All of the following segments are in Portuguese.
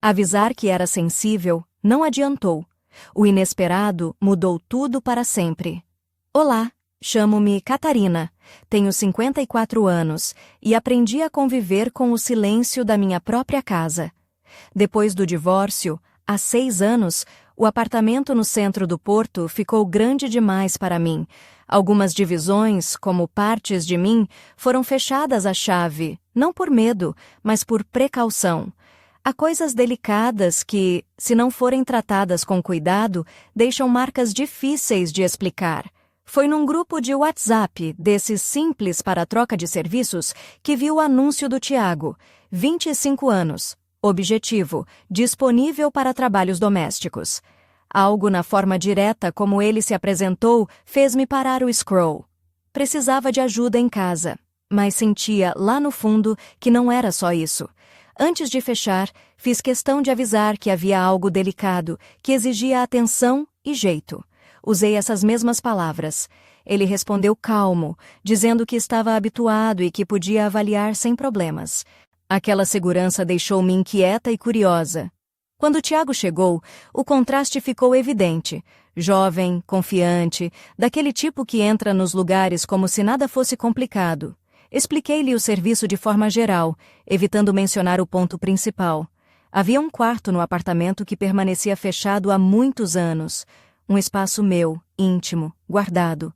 Avisar que era sensível não adiantou. O inesperado mudou tudo para sempre. Olá, chamo-me Catarina, tenho 54 anos e aprendi a conviver com o silêncio da minha própria casa. Depois do divórcio, há 6 anos, o apartamento no centro do Porto ficou grande demais para mim. Algumas divisões, como partes de mim, foram fechadas à chave, não por medo, mas por precaução. Há coisas delicadas que, se não forem tratadas com cuidado, deixam marcas difíceis de explicar. Foi num grupo de WhatsApp, desses simples para troca de serviços, que vi o anúncio do Tiago, 25 anos. Objetivo: disponível para trabalhos domésticos. Algo na forma direta como ele se apresentou fez-me parar o scroll. Precisava de ajuda em casa, mas sentia lá no fundo que não era só isso. Antes de fechar, fiz questão de avisar que havia algo delicado, que exigia atenção e jeito. Usei essas mesmas palavras. Ele respondeu calmo, dizendo que estava habituado e que podia avaliar sem problemas. Aquela segurança deixou-me inquieta e curiosa. Quando Tiago chegou, o contraste ficou evidente. Jovem, confiante, daquele tipo que entra nos lugares como se nada fosse complicado. Expliquei-lhe o serviço de forma geral, evitando mencionar o ponto principal. Havia um quarto no apartamento que permanecia fechado há muitos anos. Um espaço meu, íntimo, guardado.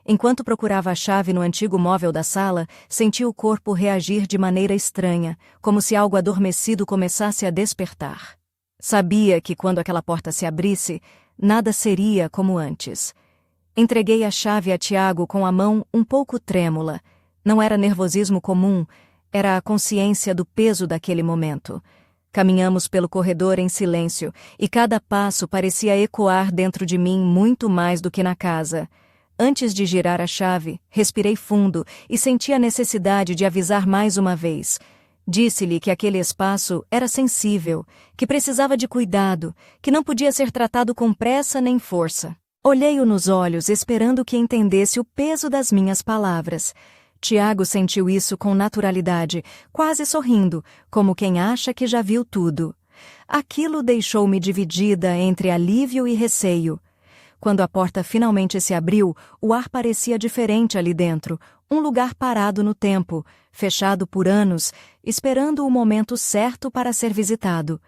Enquanto procurava a chave no antigo móvel da sala, senti o corpo reagir de maneira estranha, como se algo adormecido começasse a despertar. Sabia que quando aquela porta se abrisse, nada seria como antes. Entreguei a chave a Tiago com a mão um pouco trêmula. Não era nervosismo comum, era a consciência do peso daquele momento. Caminhamos pelo corredor em silêncio, e cada passo parecia ecoar dentro de mim muito mais do que na casa. Antes de girar a chave, respirei fundo e senti a necessidade de avisar mais uma vez. Disse-lhe que aquele espaço era sensível, que precisava de cuidado, que não podia ser tratado com pressa nem força. Olhei-o nos olhos, esperando que entendesse o peso das minhas palavras. Tiago sentiu isso com naturalidade, quase sorrindo, como quem acha que já viu tudo. Aquilo deixou-me dividida entre alívio e receio. Quando a porta finalmente se abriu, o ar parecia diferente ali dentro, um lugar parado no tempo, fechado por anos, esperando o momento certo para ser visitado.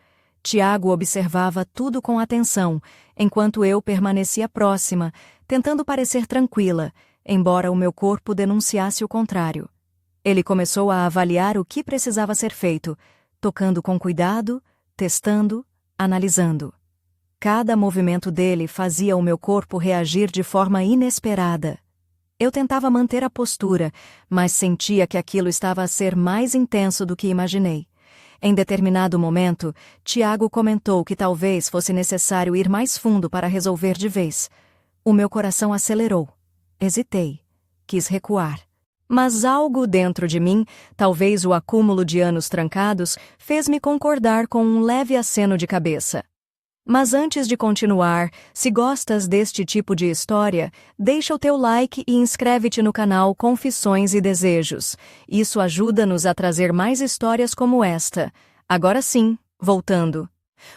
Tiago observava tudo com atenção, enquanto eu permanecia próxima, tentando parecer tranquila, embora o meu corpo denunciasse o contrário. Ele começou a avaliar o que precisava ser feito, tocando com cuidado, testando, analisando. Cada movimento dele fazia o meu corpo reagir de forma inesperada. Eu tentava manter a postura, mas sentia que aquilo estava a ser mais intenso do que imaginei. Em determinado momento, Tiago comentou que talvez fosse necessário ir mais fundo para resolver de vez. O meu coração acelerou. Hesitei. Quis recuar. Mas algo dentro de mim, talvez o acúmulo de anos trancados, fez-me concordar com um leve aceno de cabeça. Mas antes de continuar, se gostas deste tipo de história, deixa o teu like e inscreve-te no canal Confissões e Desejos. Isso ajuda-nos a trazer mais histórias como esta. Agora sim, voltando.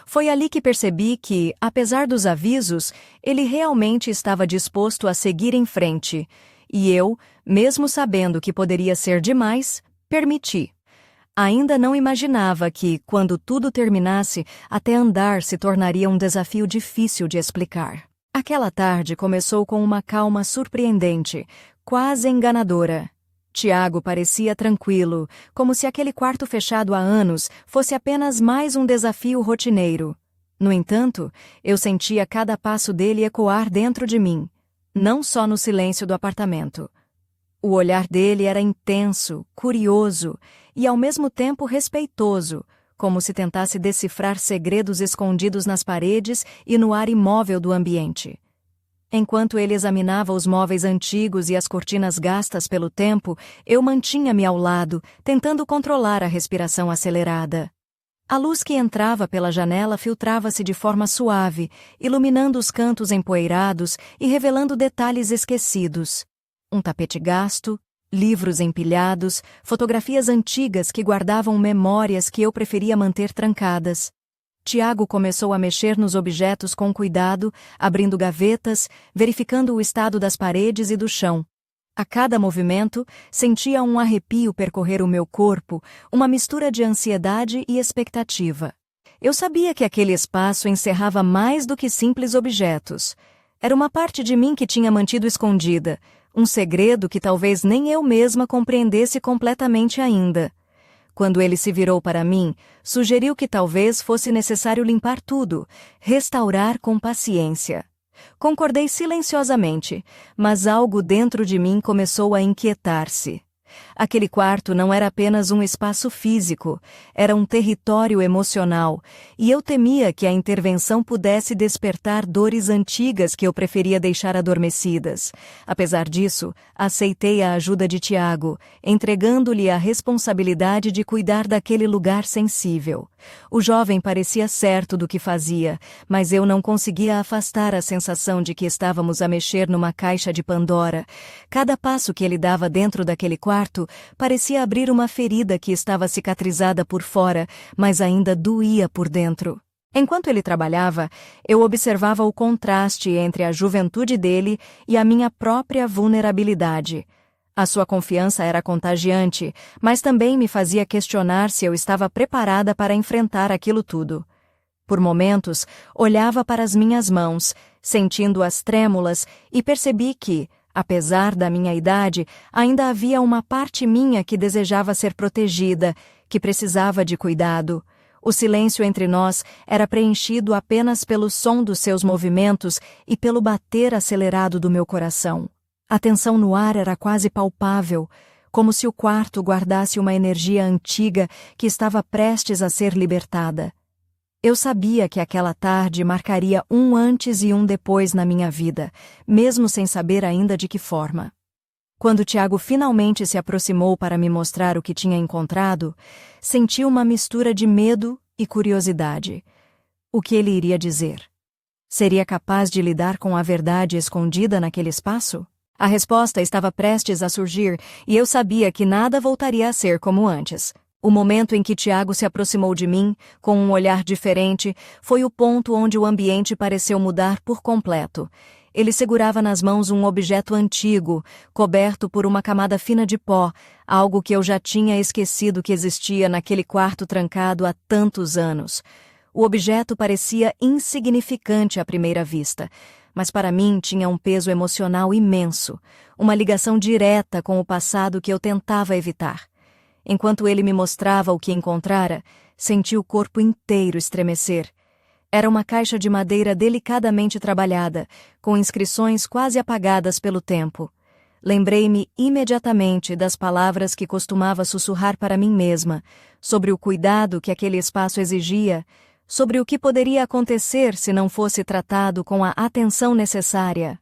Foi ali que percebi que, apesar dos avisos, ele realmente estava disposto a seguir em frente. E eu, mesmo sabendo que poderia ser demais, permiti. Ainda não imaginava que, quando tudo terminasse, até andar se tornaria um desafio difícil de explicar. Aquela tarde começou com uma calma surpreendente, quase enganadora. Tiago parecia tranquilo, como se aquele quarto fechado há anos fosse apenas mais um desafio rotineiro. No entanto, eu sentia cada passo dele ecoar dentro de mim, não só no silêncio do apartamento. O olhar dele era intenso, curioso e ao mesmo tempo respeitoso, como se tentasse decifrar segredos escondidos nas paredes e no ar imóvel do ambiente. Enquanto ele examinava os móveis antigos e as cortinas gastas pelo tempo, eu mantinha-me ao lado, tentando controlar a respiração acelerada. A luz que entrava pela janela filtrava-se de forma suave, iluminando os cantos empoeirados e revelando detalhes esquecidos. Um tapete gasto, livros empilhados, fotografias antigas que guardavam memórias que eu preferia manter trancadas. Tiago começou a mexer nos objetos com cuidado, abrindo gavetas, verificando o estado das paredes e do chão. A cada movimento, sentia um arrepio percorrer o meu corpo, uma mistura de ansiedade e expectativa. Eu sabia que aquele espaço encerrava mais do que simples objetos. Era uma parte de mim que tinha mantido escondida, um segredo que talvez nem eu mesma compreendesse completamente ainda. Quando ele se virou para mim, sugeriu que talvez fosse necessário limpar tudo, restaurar com paciência. Concordei silenciosamente, mas algo dentro de mim começou a inquietar-se. Aquele quarto não era apenas um espaço físico, era um território emocional, e eu temia que a intervenção pudesse despertar dores antigas que eu preferia deixar adormecidas. Apesar disso, aceitei a ajuda de Tiago, entregando-lhe a responsabilidade de cuidar daquele lugar sensível. O jovem parecia certo do que fazia, mas eu não conseguia afastar a sensação de que estávamos a mexer numa caixa de Pandora. Cada passo que ele dava dentro daquele quarto parecia abrir uma ferida que estava cicatrizada por fora, mas ainda doía por dentro. Enquanto ele trabalhava, eu observava o contraste entre a juventude dele e a minha própria vulnerabilidade. A sua confiança era contagiante, mas também me fazia questionar se eu estava preparada para enfrentar aquilo tudo. Por momentos, olhava para as minhas mãos, sentindo-as trêmulas, e percebi que, apesar da minha idade, ainda havia uma parte minha que desejava ser protegida, que precisava de cuidado. O silêncio entre nós era preenchido apenas pelo som dos seus movimentos e pelo bater acelerado do meu coração. A tensão no ar era quase palpável, como se o quarto guardasse uma energia antiga que estava prestes a ser libertada. Eu sabia que aquela tarde marcaria um antes e um depois na minha vida, mesmo sem saber ainda de que forma. Quando Tiago finalmente se aproximou para me mostrar o que tinha encontrado, senti uma mistura de medo e curiosidade. O que ele iria dizer? Seria capaz de lidar com a verdade escondida naquele espaço? A resposta estava prestes a surgir e eu sabia que nada voltaria a ser como antes. O momento em que Tiago se aproximou de mim, com um olhar diferente, foi o ponto onde o ambiente pareceu mudar por completo. Ele segurava nas mãos um objeto antigo, coberto por uma camada fina de pó, algo que eu já tinha esquecido que existia naquele quarto trancado há tantos anos. O objeto parecia insignificante à primeira vista, mas para mim tinha um peso emocional imenso, uma ligação direta com o passado que eu tentava evitar. Enquanto ele me mostrava o que encontrara, senti o corpo inteiro estremecer. Era uma caixa de madeira delicadamente trabalhada, com inscrições quase apagadas pelo tempo. Lembrei-me imediatamente das palavras que costumava sussurrar para mim mesma, sobre o cuidado que aquele espaço exigia, sobre o que poderia acontecer se não fosse tratado com a atenção necessária.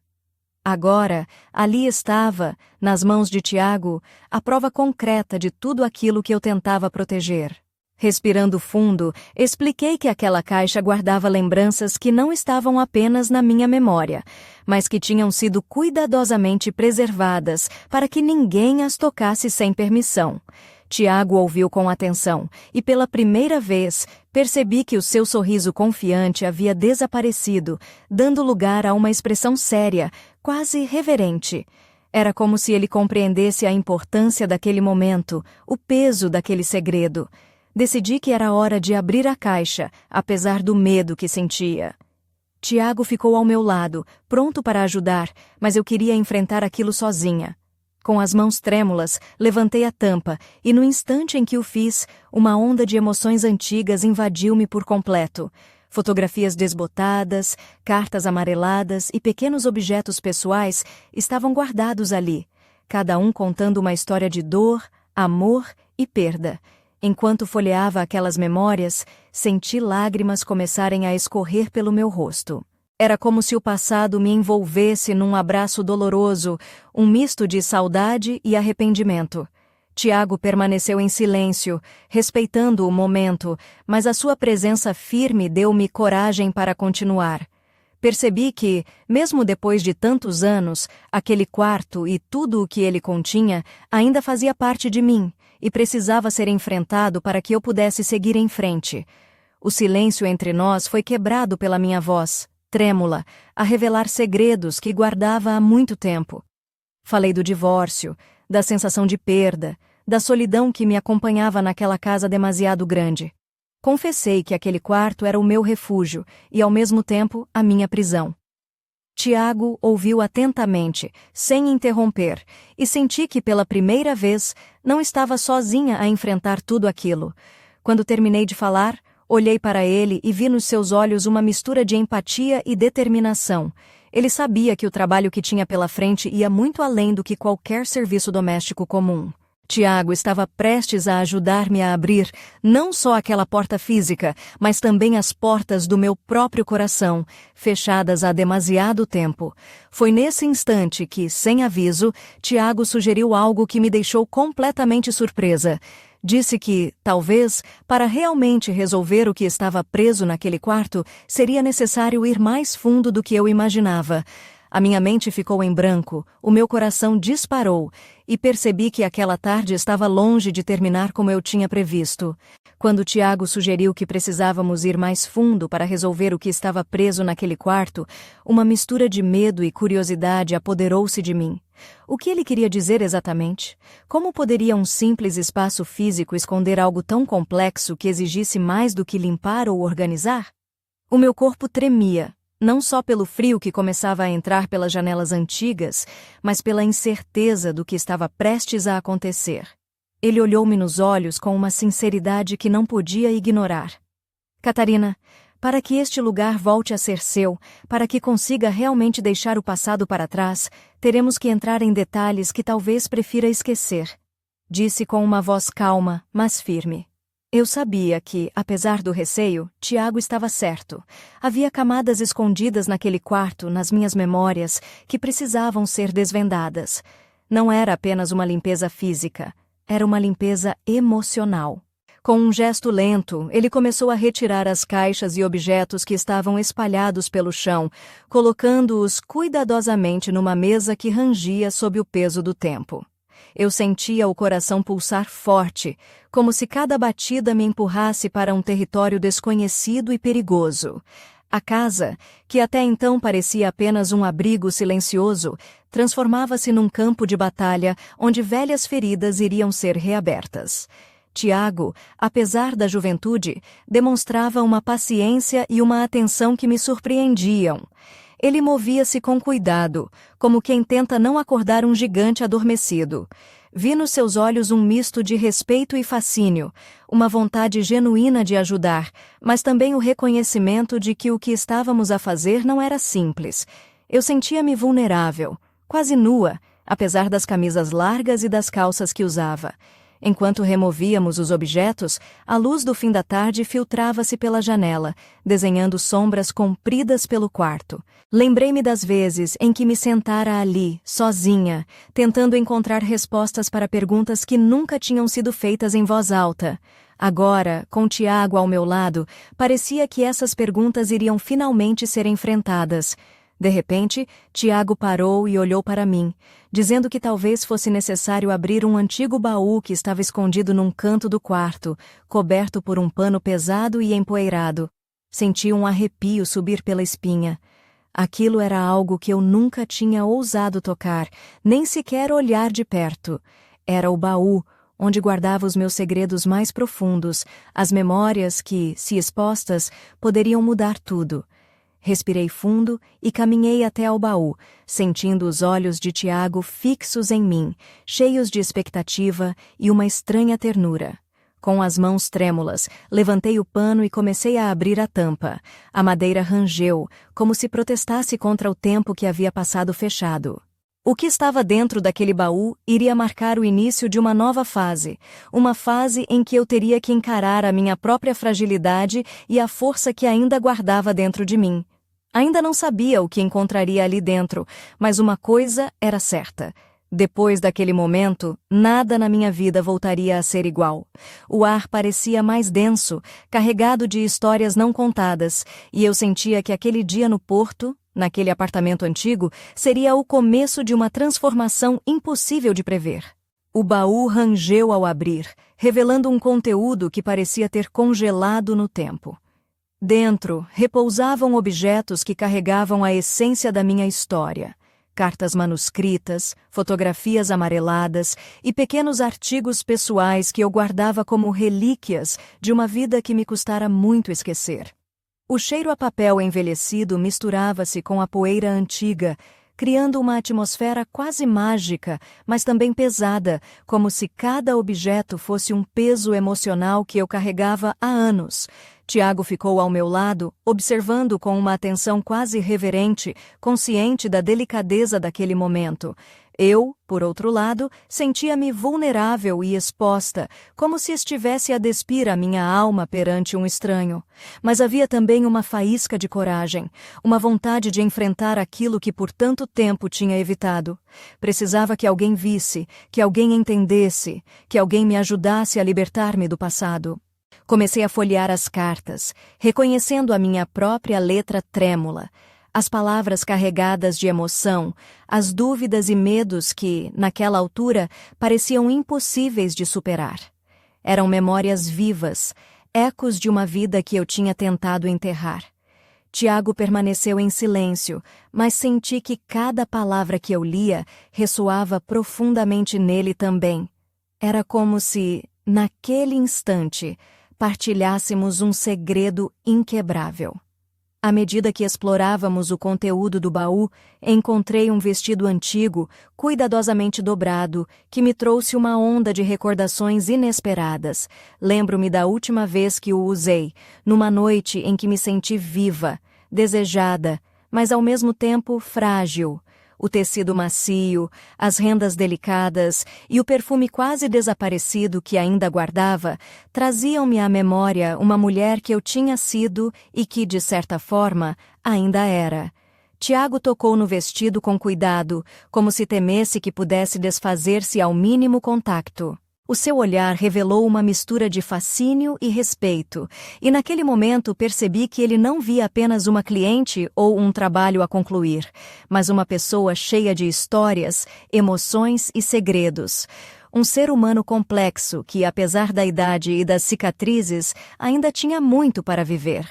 Agora, ali estava, nas mãos de Tiago, a prova concreta de tudo aquilo que eu tentava proteger. Respirando fundo, expliquei que aquela caixa guardava lembranças que não estavam apenas na minha memória, mas que tinham sido cuidadosamente preservadas para que ninguém as tocasse sem permissão. Tiago ouviu com atenção, e pela primeira vez percebi que o seu sorriso confiante havia desaparecido, dando lugar a uma expressão séria, quase reverente. Era como se ele compreendesse a importância daquele momento, o peso daquele segredo. Decidi que era hora de abrir a caixa, apesar do medo que sentia. Tiago ficou ao meu lado, pronto para ajudar, mas eu queria enfrentar aquilo sozinha. Com as mãos trêmulas, levantei a tampa e, no instante em que o fiz, uma onda de emoções antigas invadiu-me por completo. Fotografias desbotadas, cartas amareladas e pequenos objetos pessoais estavam guardados ali, cada um contando uma história de dor, amor e perda. Enquanto folheava aquelas memórias, senti lágrimas começarem a escorrer pelo meu rosto. Era como se o passado me envolvesse num abraço doloroso, um misto de saudade e arrependimento. Tiago permaneceu em silêncio, respeitando o momento, mas a sua presença firme deu-me coragem para continuar. Percebi que, mesmo depois de tantos anos, aquele quarto e tudo o que ele continha ainda fazia parte de mim e precisava ser enfrentado para que eu pudesse seguir em frente. O silêncio entre nós foi quebrado pela minha voz, trêmula, a revelar segredos que guardava há muito tempo. Falei do divórcio, da sensação de perda, da solidão que me acompanhava naquela casa demasiado grande. Confessei que aquele quarto era o meu refúgio e, ao mesmo tempo, a minha prisão. Tiago ouviu atentamente, sem interromper, e senti que, pela primeira vez, não estava sozinha a enfrentar tudo aquilo. Quando terminei de falar, olhei para ele e vi nos seus olhos uma mistura de empatia e determinação. Ele sabia que o trabalho que tinha pela frente ia muito além do que qualquer serviço doméstico comum. Tiago estava prestes a ajudar-me a abrir não só aquela porta física, mas também as portas do meu próprio coração, fechadas há demasiado tempo. Foi nesse instante que, sem aviso, Tiago sugeriu algo que me deixou completamente surpresa. Disse que, talvez, para realmente resolver o que estava preso naquele quarto, seria necessário ir mais fundo do que eu imaginava. A minha mente ficou em branco, o meu coração disparou, e percebi que aquela tarde estava longe de terminar como eu tinha previsto. Quando Tiago sugeriu que precisávamos ir mais fundo para resolver o que estava preso naquele quarto, uma mistura de medo e curiosidade apoderou-se de mim. O que ele queria dizer exatamente? Como poderia um simples espaço físico esconder algo tão complexo que exigisse mais do que limpar ou organizar? O meu corpo tremia. Não só pelo frio que começava a entrar pelas janelas antigas, mas pela incerteza do que estava prestes a acontecer. Ele olhou-me nos olhos com uma sinceridade que não podia ignorar. Catarina, para que este lugar volte a ser seu, para que consiga realmente deixar o passado para trás, teremos que entrar em detalhes que talvez prefira esquecer. Disse com uma voz calma, mas firme. Eu sabia que, apesar do receio, Tiago estava certo. Havia camadas escondidas naquele quarto, nas minhas memórias, que precisavam ser desvendadas. Não era apenas uma limpeza física, era uma limpeza emocional. Com um gesto lento, ele começou a retirar as caixas e objetos que estavam espalhados pelo chão, colocando-os cuidadosamente numa mesa que rangia sob o peso do tempo. Eu sentia o coração pulsar forte, como se cada batida me empurrasse para um território desconhecido e perigoso. A casa, que até então parecia apenas um abrigo silencioso, transformava-se num campo de batalha onde velhas feridas iriam ser reabertas. Tiago, apesar da juventude, demonstrava uma paciência e uma atenção que me surpreendiam. Ele movia-se com cuidado, como quem tenta não acordar um gigante adormecido. Vi nos seus olhos um misto de respeito e fascínio, uma vontade genuína de ajudar, mas também o reconhecimento de que o que estávamos a fazer não era simples. Eu sentia-me vulnerável, quase nua, apesar das camisas largas e das calças que usava. Enquanto removíamos os objetos, a luz do fim da tarde filtrava-se pela janela, desenhando sombras compridas pelo quarto. Lembrei-me das vezes em que me sentara ali, sozinha, tentando encontrar respostas para perguntas que nunca tinham sido feitas em voz alta. Agora, com Tiago ao meu lado, parecia que essas perguntas iriam finalmente ser enfrentadas. De repente, Tiago parou e olhou para mim, dizendo que talvez fosse necessário abrir um antigo baú que estava escondido num canto do quarto, coberto por um pano pesado e empoeirado. Senti um arrepio subir pela espinha. Aquilo era algo que eu nunca tinha ousado tocar, nem sequer olhar de perto. Era o baú, onde guardava os meus segredos mais profundos, as memórias que, se expostas, poderiam mudar tudo. Respirei fundo e caminhei até ao baú, sentindo os olhos de Tiago fixos em mim, cheios de expectativa e uma estranha ternura. Com as mãos trêmulas, levantei o pano e comecei a abrir a tampa. A madeira rangeu, como se protestasse contra o tempo que havia passado fechado. O que estava dentro daquele baú iria marcar o início de uma nova fase, uma fase em que eu teria que encarar a minha própria fragilidade e a força que ainda guardava dentro de mim. Ainda não sabia o que encontraria ali dentro, mas uma coisa era certa. Depois daquele momento, nada na minha vida voltaria a ser igual. O ar parecia mais denso, carregado de histórias não contadas, e eu sentia que aquele dia no porto, naquele apartamento antigo, seria o começo de uma transformação impossível de prever. O baú rangeu ao abrir, revelando um conteúdo que parecia ter congelado no tempo. Dentro, repousavam objetos que carregavam a essência da minha história. Cartas manuscritas, fotografias amareladas e pequenos artigos pessoais que eu guardava como relíquias de uma vida que me custara muito esquecer. O cheiro a papel envelhecido misturava-se com a poeira antiga, criando uma atmosfera quase mágica, mas também pesada, como se cada objeto fosse um peso emocional que eu carregava há anos. Tiago ficou ao meu lado, observando com uma atenção quase reverente, consciente da delicadeza daquele momento. Eu, por outro lado, sentia-me vulnerável e exposta, como se estivesse a despir a minha alma perante um estranho. Mas havia também uma faísca de coragem, uma vontade de enfrentar aquilo que por tanto tempo tinha evitado. Precisava que alguém visse, que alguém entendesse, que alguém me ajudasse a libertar-me do passado. Comecei a folhear as cartas, reconhecendo a minha própria letra trêmula, as palavras carregadas de emoção, as dúvidas e medos que, naquela altura, pareciam impossíveis de superar. Eram memórias vivas, ecos de uma vida que eu tinha tentado enterrar. Tiago permaneceu em silêncio, mas senti que cada palavra que eu lia ressoava profundamente nele também. Era como se, naquele instante, partilhássemos um segredo inquebrável. À medida que explorávamos o conteúdo do baú, encontrei um vestido antigo, cuidadosamente dobrado, que me trouxe uma onda de recordações inesperadas. Lembro-me da última vez que o usei, numa noite em que me senti viva, desejada, mas ao mesmo tempo frágil. O tecido macio, as rendas delicadas e o perfume quase desaparecido que ainda guardava traziam-me à memória uma mulher que eu tinha sido e que, de certa forma, ainda era. Tiago tocou no vestido com cuidado, como se temesse que pudesse desfazer-se ao mínimo contacto. O seu olhar revelou uma mistura de fascínio e respeito, e naquele momento percebi que ele não via apenas uma cliente ou um trabalho a concluir, mas uma pessoa cheia de histórias, emoções e segredos. Um ser humano complexo que, apesar da idade e das cicatrizes, ainda tinha muito para viver.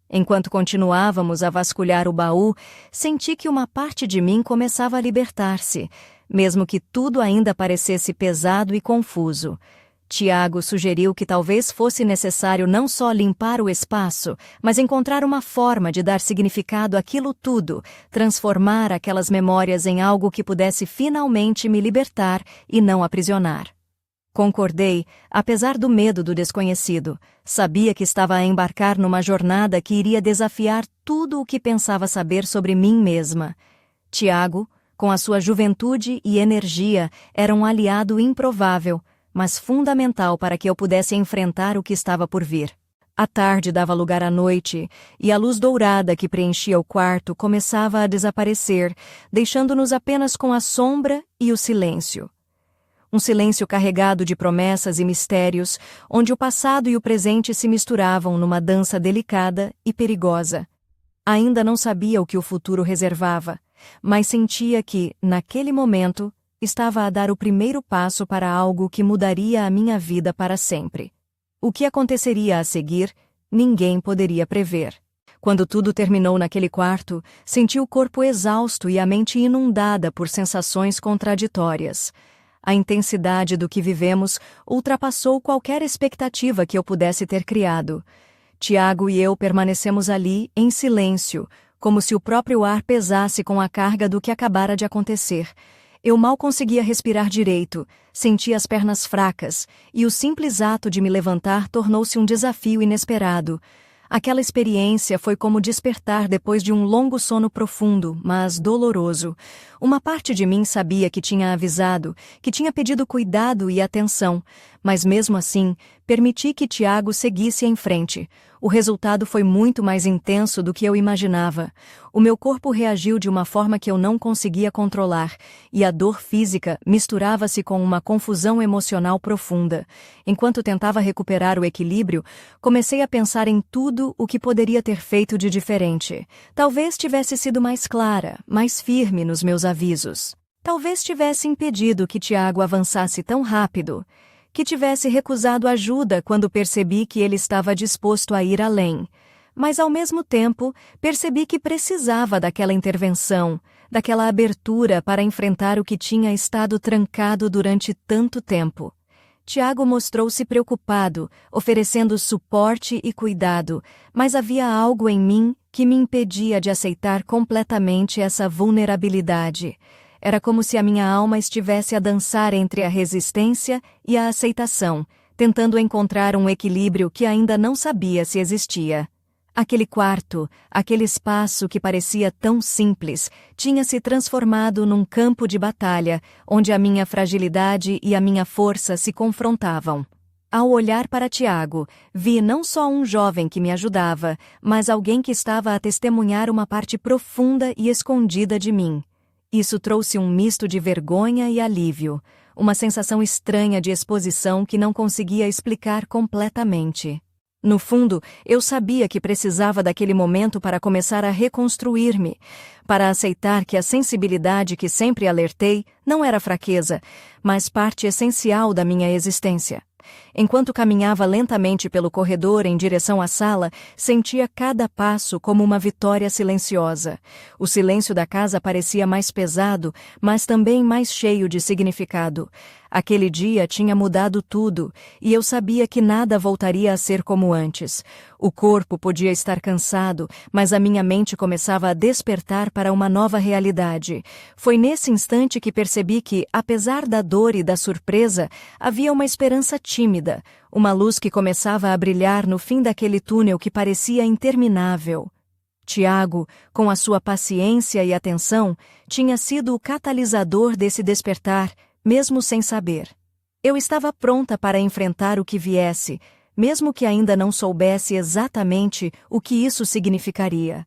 Enquanto continuávamos a vasculhar o baú, senti que uma parte de mim começava a libertar-se, mesmo que tudo ainda parecesse pesado e confuso. Tiago sugeriu que talvez fosse necessário não só limpar o espaço, mas encontrar uma forma de dar significado àquilo tudo, transformar aquelas memórias em algo que pudesse finalmente me libertar e não aprisionar. Concordei, apesar do medo do desconhecido. Sabia que estava a embarcar numa jornada que iria desafiar tudo o que pensava saber sobre mim mesma. Tiago, com a sua juventude e energia, era um aliado improvável, mas fundamental para que eu pudesse enfrentar o que estava por vir. A tarde dava lugar à noite, e a luz dourada que preenchia o quarto começava a desaparecer, deixando-nos apenas com a sombra e o silêncio. Um silêncio carregado de promessas e mistérios, onde o passado e o presente se misturavam numa dança delicada e perigosa. Ainda não sabia o que o futuro reservava, mas sentia que, naquele momento, estava a dar o primeiro passo para algo que mudaria a minha vida para sempre. O que aconteceria a seguir, ninguém poderia prever. Quando tudo terminou naquele quarto, senti o corpo exausto e a mente inundada por sensações contraditórias. A intensidade do que vivemos ultrapassou qualquer expectativa que eu pudesse ter criado. Tiago e eu permanecemos ali, em silêncio, como se o próprio ar pesasse com a carga do que acabara de acontecer. Eu mal conseguia respirar direito, sentia as pernas fracas, e o simples ato de me levantar tornou-se um desafio inesperado. Aquela experiência foi como despertar depois de um longo sono profundo, mas doloroso. Uma parte de mim sabia que tinha avisado, que tinha pedido cuidado e atenção, mas mesmo assim, permiti que Tiago seguisse em frente. O resultado foi muito mais intenso do que eu imaginava. O meu corpo reagiu de uma forma que eu não conseguia controlar, e a dor física misturava-se com uma confusão emocional profunda. Enquanto tentava recuperar o equilíbrio, comecei a pensar em tudo o que poderia ter feito de diferente. Talvez tivesse sido mais clara, mais firme nos meus avisos. Talvez tivesse impedido que Tiago avançasse tão rápido, que tivesse recusado ajuda quando percebi que ele estava disposto a ir além. mas ao mesmo tempo percebi que precisava daquela intervenção, daquela abertura para enfrentar o que tinha estado trancado durante tanto tempo. Tiago mostrou-se preocupado, oferecendo suporte e cuidado, mas havia algo em mim que me impedia de aceitar completamente essa vulnerabilidade. Era como se a minha alma estivesse a dançar entre a resistência e a aceitação, tentando encontrar um equilíbrio que ainda não sabia se existia. Aquele quarto, aquele espaço que parecia tão simples, tinha se transformado num campo de batalha, onde a minha fragilidade e a minha força se confrontavam. Ao olhar para Tiago, vi não só um jovem que me ajudava, mas alguém que estava a testemunhar uma parte profunda e escondida de mim. Isso trouxe um misto de vergonha e alívio, uma sensação estranha de exposição que não conseguia explicar completamente. No fundo, eu sabia que precisava daquele momento para começar a reconstruir-me, para aceitar que a sensibilidade que sempre alertei não era fraqueza, mas parte essencial da minha existência. Enquanto caminhava lentamente pelo corredor em direção à sala, sentia cada passo como uma vitória silenciosa. O silêncio da casa parecia mais pesado, mas também mais cheio de significado. Aquele dia tinha mudado tudo, e eu sabia que nada voltaria a ser como antes. O corpo podia estar cansado, mas a minha mente começava a despertar para uma nova realidade. Foi nesse instante que percebi que, apesar da dor e da surpresa, havia uma esperança tímida, uma luz que começava a brilhar no fim daquele túnel que parecia interminável. Tiago, com a sua paciência e atenção, tinha sido o catalisador desse despertar, mesmo sem saber. Eu estava pronta para enfrentar o que viesse, mesmo que ainda não soubesse exatamente o que isso significaria.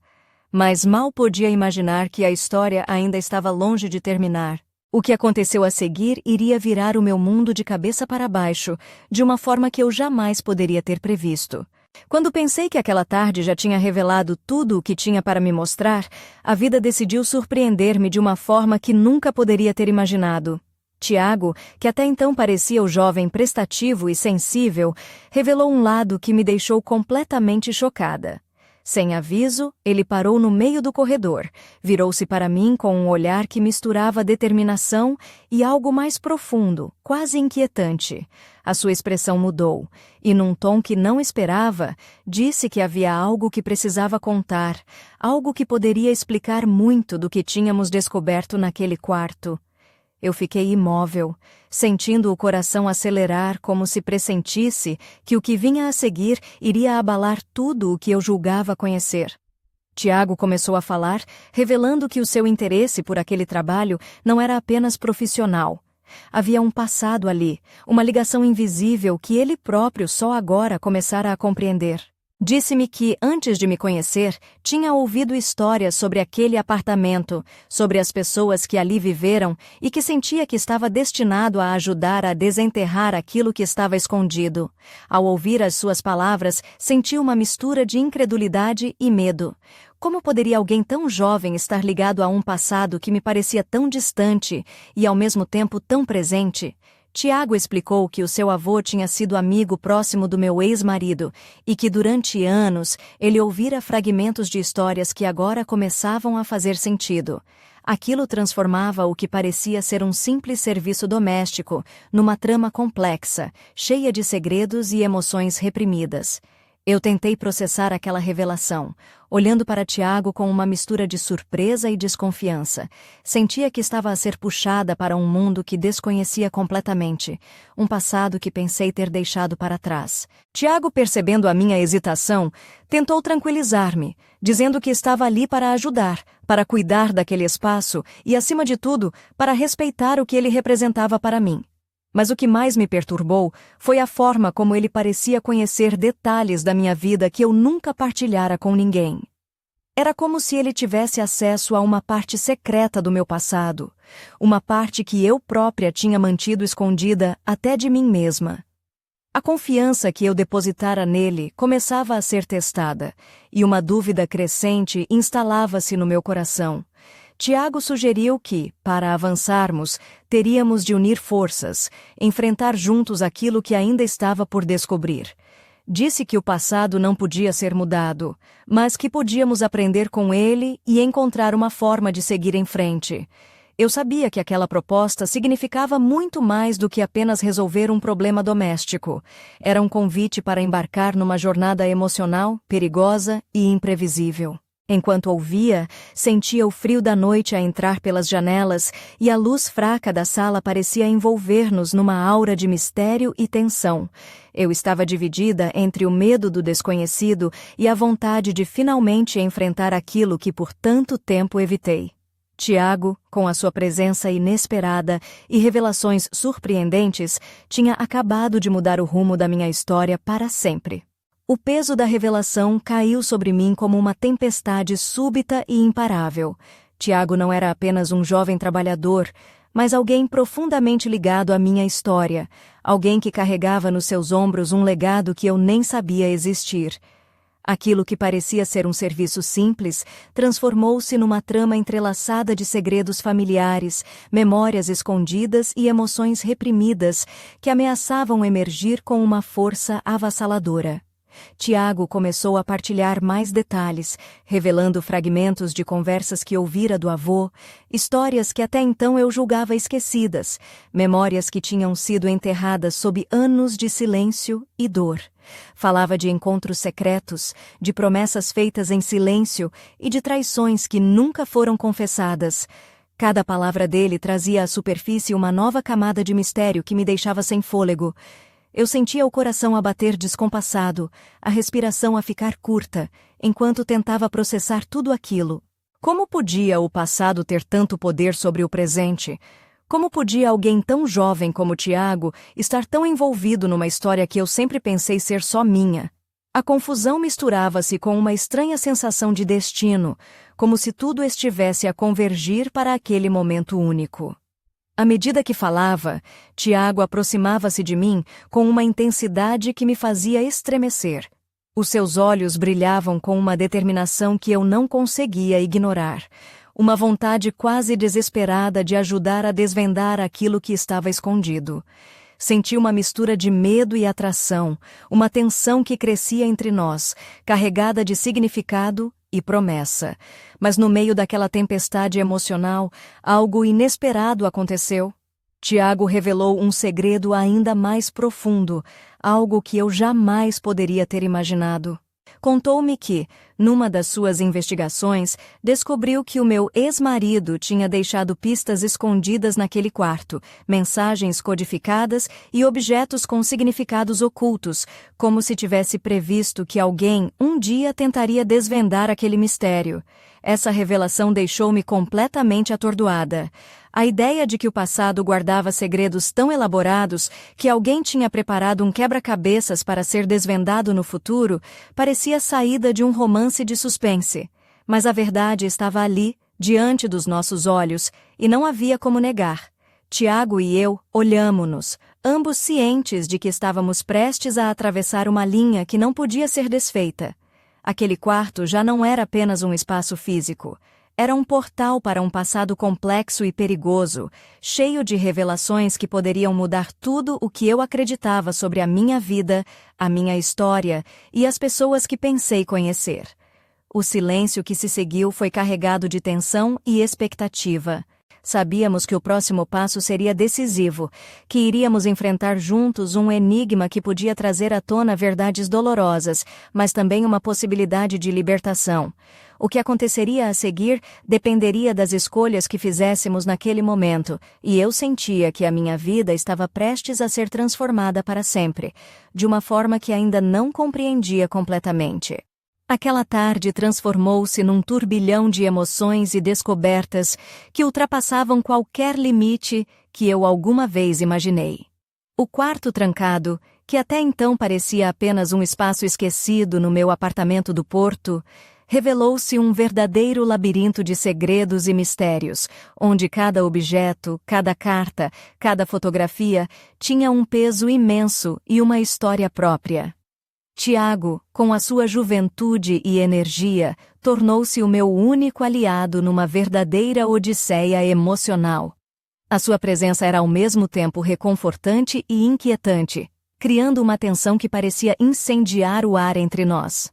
Mas mal podia imaginar que a história ainda estava longe de terminar. O que aconteceu a seguir iria virar o meu mundo de cabeça para baixo, de uma forma que eu jamais poderia ter previsto. Quando pensei que aquela tarde já tinha revelado tudo o que tinha para me mostrar, a vida decidiu surpreender-me de uma forma que nunca poderia ter imaginado. Tiago, que até então parecia o jovem prestativo e sensível, revelou um lado que me deixou completamente chocada. Sem aviso, ele parou no meio do corredor, virou-se para mim com um olhar que misturava determinação e algo mais profundo, quase inquietante. A sua expressão mudou, e num tom que não esperava, disse que havia algo que precisava contar, algo que poderia explicar muito do que tínhamos descoberto naquele quarto. Eu fiquei imóvel, sentindo o coração acelerar como se pressentisse que o que vinha a seguir iria abalar tudo o que eu julgava conhecer. Tiago começou a falar, revelando que o seu interesse por aquele trabalho não era apenas profissional. Havia um passado ali, uma ligação invisível que ele próprio só agora começara a compreender. Disse-me que, antes de me conhecer, tinha ouvido histórias sobre aquele apartamento, sobre as pessoas que ali viveram e que sentia que estava destinado a ajudar a desenterrar aquilo que estava escondido. Ao ouvir as suas palavras, senti uma mistura de incredulidade e medo. Como poderia alguém tão jovem estar ligado a um passado que me parecia tão distante e, ao mesmo tempo, tão presente? Tiago explicou que o seu avô tinha sido amigo próximo do meu ex-marido e que durante anos ele ouvira fragmentos de histórias que agora começavam a fazer sentido. Aquilo transformava o que parecia ser um simples serviço doméstico numa trama complexa, cheia de segredos e emoções reprimidas. Eu tentei processar aquela revelação, olhando para Tiago com uma mistura de surpresa e desconfiança. Sentia que estava a ser puxada para um mundo que desconhecia completamente, um passado que pensei ter deixado para trás. Tiago, percebendo a minha hesitação, tentou tranquilizar-me, dizendo que estava ali para ajudar, para cuidar daquele espaço e, acima de tudo, para respeitar o que ele representava para mim. Mas o que mais me perturbou foi a forma como ele parecia conhecer detalhes da minha vida que eu nunca partilhara com ninguém. Era como se ele tivesse acesso a uma parte secreta do meu passado, uma parte que eu própria tinha mantido escondida até de mim mesma. A confiança que eu depositara nele começava a ser testada, e uma dúvida crescente instalava-se no meu coração. Tiago sugeriu que, para avançarmos, teríamos de unir forças, enfrentar juntos aquilo que ainda estava por descobrir. Disse que o passado não podia ser mudado, mas que podíamos aprender com ele e encontrar uma forma de seguir em frente. Eu sabia que aquela proposta significava muito mais do que apenas resolver um problema doméstico. Era um convite para embarcar numa jornada emocional, perigosa e imprevisível. Enquanto ouvia, sentia o frio da noite a entrar pelas janelas e a luz fraca da sala parecia envolver-nos numa aura de mistério e tensão. Eu estava dividida entre o medo do desconhecido e a vontade de finalmente enfrentar aquilo que por tanto tempo evitei. Tiago, com a sua presença inesperada e revelações surpreendentes, tinha acabado de mudar o rumo da minha história para sempre. O peso da revelação caiu sobre mim como uma tempestade súbita e imparável. Tiago não era apenas um jovem trabalhador, mas alguém profundamente ligado à minha história, alguém que carregava nos seus ombros um legado que eu nem sabia existir. Aquilo que parecia ser um serviço simples transformou-se numa trama entrelaçada de segredos familiares, memórias escondidas e emoções reprimidas que ameaçavam emergir com uma força avassaladora. Tiago começou a partilhar mais detalhes, revelando fragmentos de conversas que ouvira do avô, histórias que até então eu julgava esquecidas, memórias que tinham sido enterradas sob anos de silêncio e dor. Falava de encontros secretos, de promessas feitas em silêncio e de traições que nunca foram confessadas. Cada palavra dele trazia à superfície uma nova camada de mistério que me deixava sem fôlego. Eu sentia o coração a bater descompassado, a respiração a ficar curta, enquanto tentava processar tudo aquilo. Como podia o passado ter tanto poder sobre o presente? Como podia alguém tão jovem como Tiago estar tão envolvido numa história que eu sempre pensei ser só minha? A confusão misturava-se com uma estranha sensação de destino, como se tudo estivesse a convergir para aquele momento único. À medida que falava, Tiago aproximava-se de mim com uma intensidade que me fazia estremecer. Os seus olhos brilhavam com uma determinação que eu não conseguia ignorar, uma vontade quase desesperada de ajudar a desvendar aquilo que estava escondido. Senti uma mistura de medo e atração, uma tensão que crescia entre nós, carregada de significado e promessa. Mas no meio daquela tempestade emocional, algo inesperado aconteceu. Tiago revelou um segredo ainda mais profundo, algo que eu jamais poderia ter imaginado. Contou-me que, numa das suas investigações, descobriu que o meu ex-marido tinha deixado pistas escondidas naquele quarto, mensagens codificadas e objetos com significados ocultos, como se tivesse previsto que alguém um dia tentaria desvendar aquele mistério. Essa revelação deixou-me completamente atordoada. A ideia de que o passado guardava segredos tão elaborados que alguém tinha preparado um quebra-cabeças para ser desvendado no futuro parecia saída de um romance de suspense. Mas a verdade estava ali, diante dos nossos olhos, e não havia como negar. Tiago e eu olhamo-nos, ambos cientes de que estávamos prestes a atravessar uma linha que não podia ser desfeita. Aquele quarto já não era apenas um espaço físico. Era um portal para um passado complexo e perigoso, cheio de revelações que poderiam mudar tudo o que eu acreditava sobre a minha vida, a minha história e as pessoas que pensei conhecer. O silêncio que se seguiu foi carregado de tensão e expectativa. Sabíamos que o próximo passo seria decisivo, que iríamos enfrentar juntos um enigma que podia trazer à tona verdades dolorosas, mas também uma possibilidade de libertação. O que aconteceria a seguir dependeria das escolhas que fizéssemos naquele momento, e eu sentia que a minha vida estava prestes a ser transformada para sempre, de uma forma que ainda não compreendia completamente. Aquela tarde transformou-se num turbilhão de emoções e descobertas que ultrapassavam qualquer limite que eu alguma vez imaginei. O quarto trancado, que até então parecia apenas um espaço esquecido no meu apartamento do Porto, revelou-se um verdadeiro labirinto de segredos e mistérios, onde cada objeto, cada carta, cada fotografia tinha um peso imenso e uma história própria. Tiago, com a sua juventude e energia, tornou-se o meu único aliado numa verdadeira odisseia emocional. A sua presença era ao mesmo tempo reconfortante e inquietante. criando uma tensão que parecia incendiar o ar entre nós.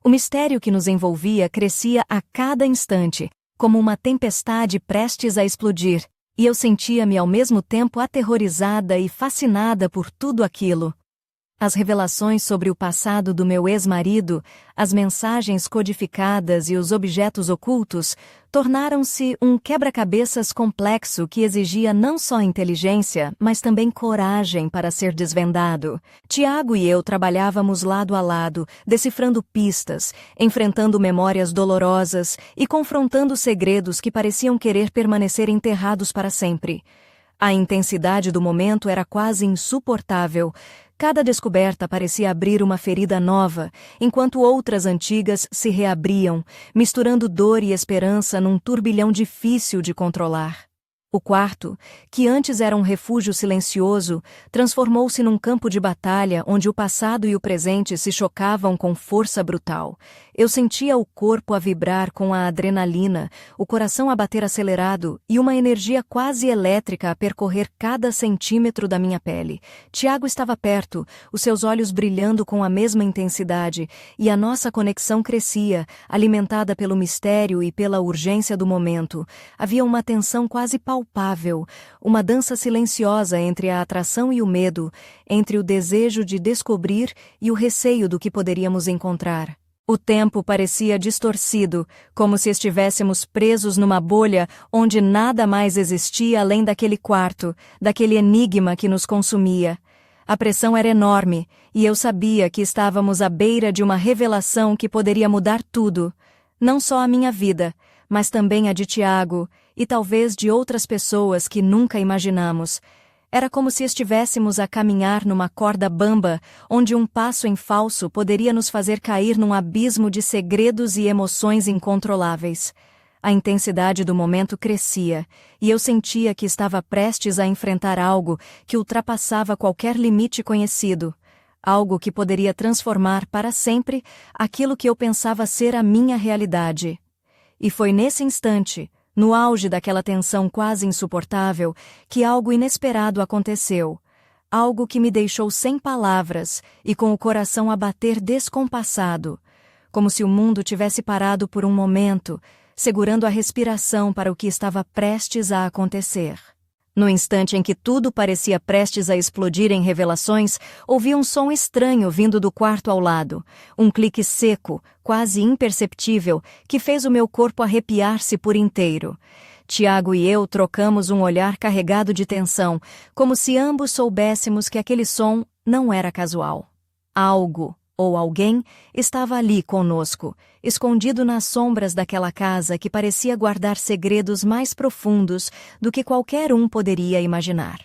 O mistério que nos envolvia crescia a cada instante, como uma tempestade prestes a explodir, e eu sentia-me ao mesmo tempo aterrorizada e fascinada por tudo aquilo. As revelações sobre o passado do meu ex-marido, as mensagens codificadas e os objetos ocultos tornaram-se um quebra-cabeças complexo que exigia não só inteligência, mas também coragem para ser desvendado. Tiago e eu trabalhávamos lado a lado, decifrando pistas, enfrentando memórias dolorosas e confrontando segredos que pareciam querer permanecer enterrados para sempre. A intensidade do momento era quase insuportável. Cada descoberta parecia abrir uma ferida nova, enquanto outras antigas se reabriam, misturando dor e esperança num turbilhão difícil de controlar. O quarto, que antes era um refúgio silencioso, transformou-se num campo de batalha onde o passado e o presente se chocavam com força brutal. Eu sentia o corpo a vibrar com a adrenalina, o coração a bater acelerado e uma energia quase elétrica a percorrer cada centímetro da minha pele. Tiago estava perto, os seus olhos brilhando com a mesma intensidade, e a nossa conexão crescia, alimentada pelo mistério e pela urgência do momento. Havia uma tensão quase palpável, uma dança silenciosa entre a atração e o medo, entre o desejo de descobrir e o receio do que poderíamos encontrar. O tempo parecia distorcido, como se estivéssemos presos numa bolha onde nada mais existia além daquele quarto, daquele enigma que nos consumia. A pressão era enorme, e eu sabia que estávamos à beira de uma revelação que poderia mudar tudo, não só a minha vida, mas também a de Tiago, e talvez de outras pessoas que nunca imaginamos. Era como se estivéssemos a caminhar numa corda bamba, onde um passo em falso poderia nos fazer cair num abismo de segredos e emoções incontroláveis. A intensidade do momento crescia, e eu sentia que estava prestes a enfrentar algo que ultrapassava qualquer limite conhecido, algo que poderia transformar para sempre aquilo que eu pensava ser a minha realidade. E foi nesse instante, no auge daquela tensão quase insuportável, que algo inesperado aconteceu. Algo que me deixou sem palavras e com o coração a bater descompassado, como se o mundo tivesse parado por um momento, segurando a respiração para o que estava prestes a acontecer. No instante em que tudo parecia prestes a explodir em revelações, ouvi um som estranho vindo do quarto ao lado, um clique seco, quase imperceptível, que fez o meu corpo arrepiar-se por inteiro. Tiago e eu trocamos um olhar carregado de tensão, como se ambos soubéssemos que aquele som não era casual. Algo, ou alguém, estava ali conosco, escondido nas sombras daquela casa que parecia guardar segredos mais profundos do que qualquer um poderia imaginar.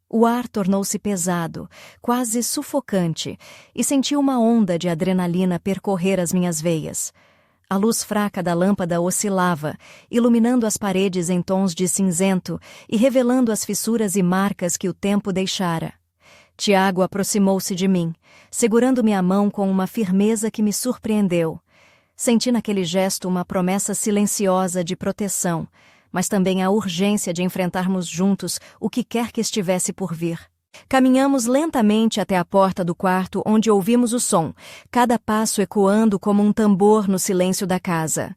O ar tornou-se pesado, quase sufocante, e senti uma onda de adrenalina percorrer as minhas veias. A luz fraca da lâmpada oscilava, iluminando as paredes em tons de cinzento e revelando as fissuras e marcas que o tempo deixara. Tiago aproximou-se de mim, segurando minha mão com uma firmeza que me surpreendeu. Senti naquele gesto uma promessa silenciosa de proteção, mas também a urgência de enfrentarmos juntos o que quer que estivesse por vir. Caminhamos lentamente até a porta do quarto onde ouvimos o som, cada passo ecoando como um tambor no silêncio da casa.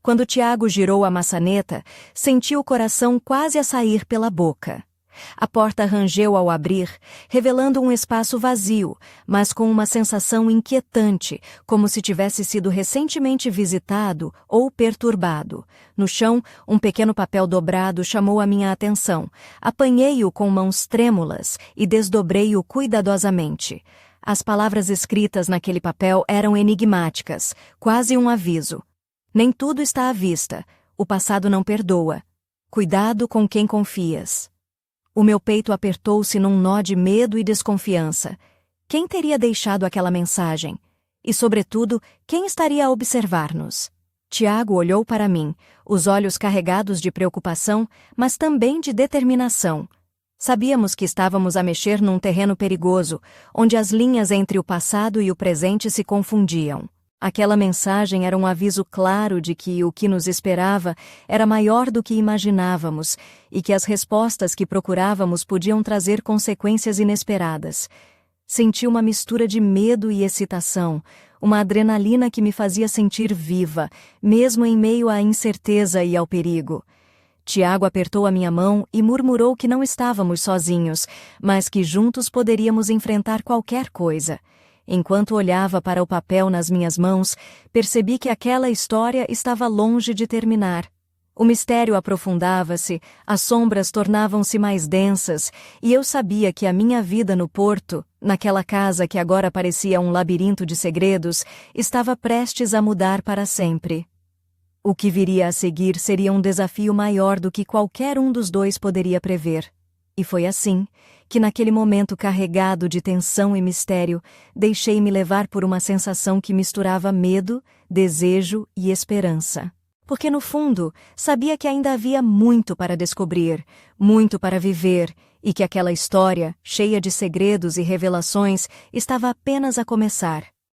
Quando Tiago girou a maçaneta, senti o coração quase a sair pela boca. A porta rangeu ao abrir, revelando um espaço vazio, mas com uma sensação inquietante, como se tivesse sido recentemente visitado ou perturbado. No chão, um pequeno papel dobrado chamou a minha atenção. Apanhei-o com mãos trêmulas e desdobrei-o cuidadosamente. As palavras escritas naquele papel eram enigmáticas, quase um aviso. Nem tudo está à vista. O passado não perdoa. Cuidado com quem confias. O meu peito apertou-se num nó de medo e desconfiança. Quem teria deixado aquela mensagem? E, sobretudo, quem estaria a observar-nos? Tiago olhou para mim, os olhos carregados de preocupação, mas também de determinação. Sabíamos que estávamos a mexer num terreno perigoso, onde as linhas entre o passado e o presente se confundiam. Aquela mensagem era um aviso claro de que o que nos esperava era maior do que imaginávamos e que as respostas que procurávamos podiam trazer consequências inesperadas. Senti uma mistura de medo e excitação, uma adrenalina que me fazia sentir viva, mesmo em meio à incerteza e ao perigo. Tiago apertou a minha mão e murmurou que não estávamos sozinhos, mas que juntos poderíamos enfrentar qualquer coisa. Enquanto olhava para o papel nas minhas mãos, percebi que aquela história estava longe de terminar. O mistério aprofundava-se, as sombras tornavam-se mais densas, e eu sabia que a minha vida no porto, naquela casa que agora parecia um labirinto de segredos, estava prestes a mudar para sempre. O que viria a seguir seria um desafio maior do que qualquer um dos dois poderia prever. E foi assim que, naquele momento carregado de tensão e mistério, deixei-me levar por uma sensação que misturava medo, desejo e esperança. Porque, no fundo, sabia que ainda havia muito para descobrir, muito para viver, e que aquela história, cheia de segredos e revelações, estava apenas a começar.